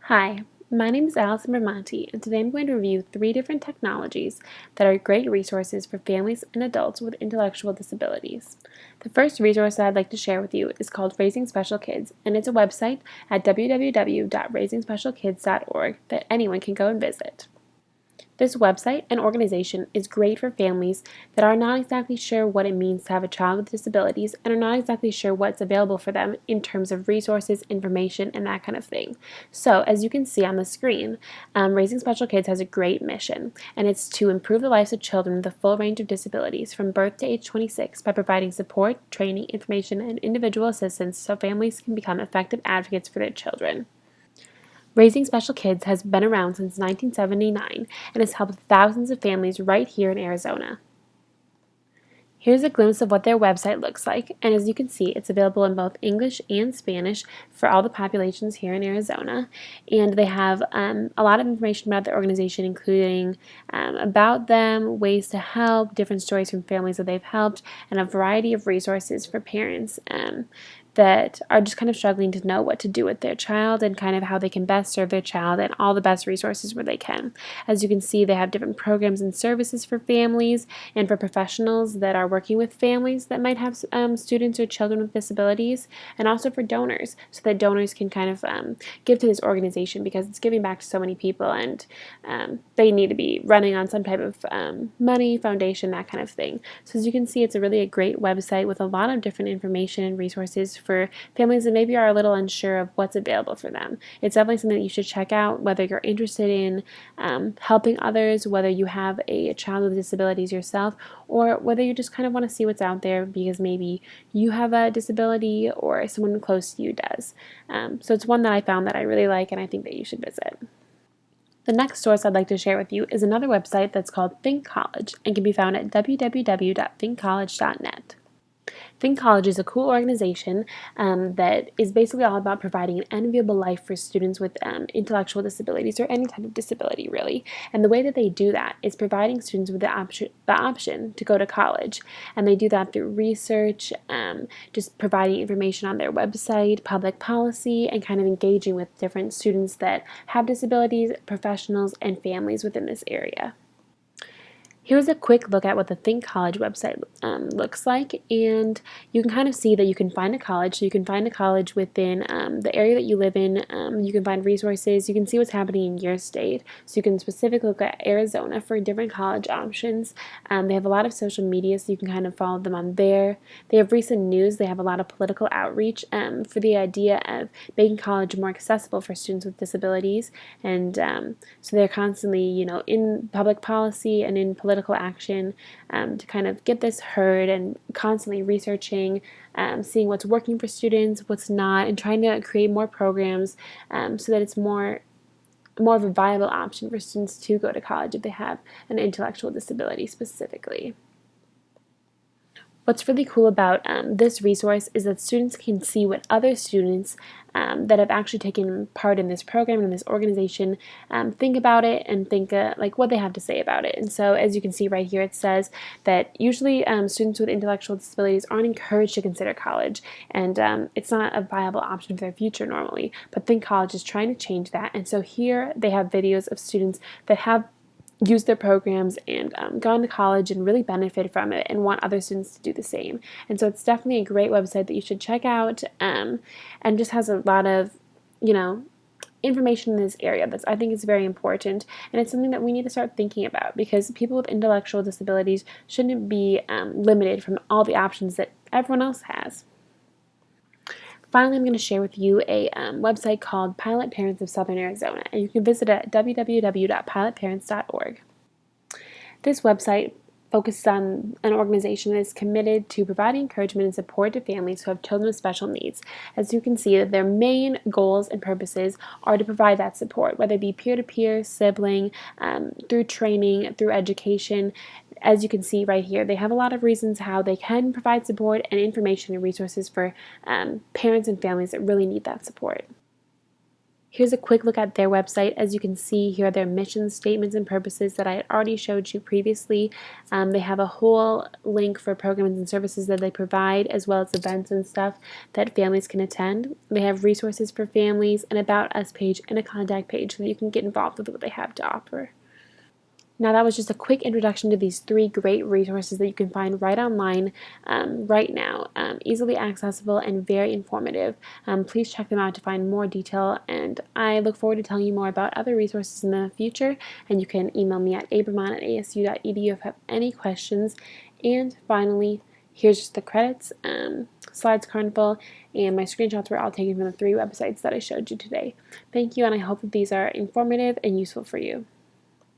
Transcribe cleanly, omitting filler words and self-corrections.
Hi, my name is Allison Bramante, and today I'm going to review 3 different technologies that are great resources for families and adults with intellectual disabilities. The first resource that I'd like to share with you is called Raising Special Kids, and it's a website at www.raisingspecialkids.org that anyone can go and visit. This website and organization is great for families that are not exactly sure what it means to have a child with disabilities and are not exactly sure what's available for them in terms of resources, information, and that kind of thing. So, as you can see on the screen, Raising Special Kids has a great mission, and it's to improve the lives of children with a full range of disabilities from birth to age 26 by providing support, training, information, and individual assistance so families can become effective advocates for their children. Raising Special Kids has been around since 1979 and has helped thousands of families right here in Arizona. Here's a glimpse of what their website looks like, and as you can see, it's available in both English and Spanish for all the populations here in Arizona. And they have a lot of information about their organization, including about them, ways to help, different stories from families that they've helped, and a variety of resources for parents that are just kind of struggling to know what to do with their child and kind of how they can best serve their child and all the best resources where they can. As you can see, they have different programs and services for families and for professionals that are working with families that might have students or children with disabilities, and also for donors so that donors can kind of give to this organization because it's giving back to so many people, and they need to be running on some type of money, foundation, that kind of thing. So as you can see, it's a great website with a lot of different information and resources for families that maybe are a little unsure of what's available for them. It's definitely something that you should check out, whether you're interested in helping others, whether you have a child with disabilities yourself, or whether you just kind of want to see what's out there because maybe you have a disability or someone close to you does. So it's one that I found that I really like and I think that you should visit. The next source I'd like to share with you is another website that's called Think College and can be found at www.thinkcollege.net. Think College is a cool organization that is basically all about providing an enviable life for students with intellectual disabilities or any type of disability, really. And the way that they do that is providing students with the option to go to college. And they do that through research, just providing information on their website, public policy, and kind of engaging with different students that have disabilities, professionals, and families within this area. Here's a quick look at what the Think College website looks like, and you can kind of see that you can find a college. So you can find a college within the area that you live in. You can find resources. You can see what's happening in your state. So you can specifically look at Arizona for different college options. They have a lot of social media, so you can kind of follow them on there. They have recent news. They have a lot of political outreach for the idea of making college more accessible for students with disabilities, and so they're constantly, in public policy and in political action to kind of get this heard and constantly researching, seeing what's working for students, what's not, and trying to create more programs so that it's more of a viable option for students to go to college if they have an intellectual disability specifically. What's really cool about this resource is that students can see what other students that have actually taken part in this program and this organization think about it and think like what they have to say about it. And so as you can see right here, it says that usually students with intellectual disabilities aren't encouraged to consider college, and it's not a viable option for their future normally. But Think College is trying to change that. And so here they have videos of students that have used their programs and gone to college and really benefited from it and want other students to do the same. And so it's definitely a great website that you should check out, and just has a lot of, information in this area that I think is very important, and it's something that we need to start thinking about because people with intellectual disabilities shouldn't be limited from all the options that everyone else has. Finally, I'm going to share with you a website called Pilot Parents of Southern Arizona, and you can visit it at www.pilotparents.org. This website focuses on an organization that is committed to providing encouragement and support to families who have children with special needs. As you can see, their main goals and purposes are to provide that support, whether it be peer-to-peer, sibling, through training, through education. As you can see right here, they have a lot of reasons how they can provide support and information and resources for parents and families that really need that support. Here's a quick look at their website. As you can see, here are their mission statements and purposes that I had already showed you previously. They have a whole link for programs and services that they provide, as well as events and stuff that families can attend. They have resources for families, an About Us page, and a contact page so that you can get involved with what they have to offer. Now, that was just a quick introduction to these 3 great resources that you can find right online right now, easily accessible and very informative. Please check them out to find more detail, and I look forward to telling you more about other resources in the future, and you can email me at abramon@asu.edu if you have any questions. And finally, here's just the credits, slides carnival, and my screenshots were all taken from the 3 websites that I showed you today. Thank you, and I hope that these are informative and useful for you.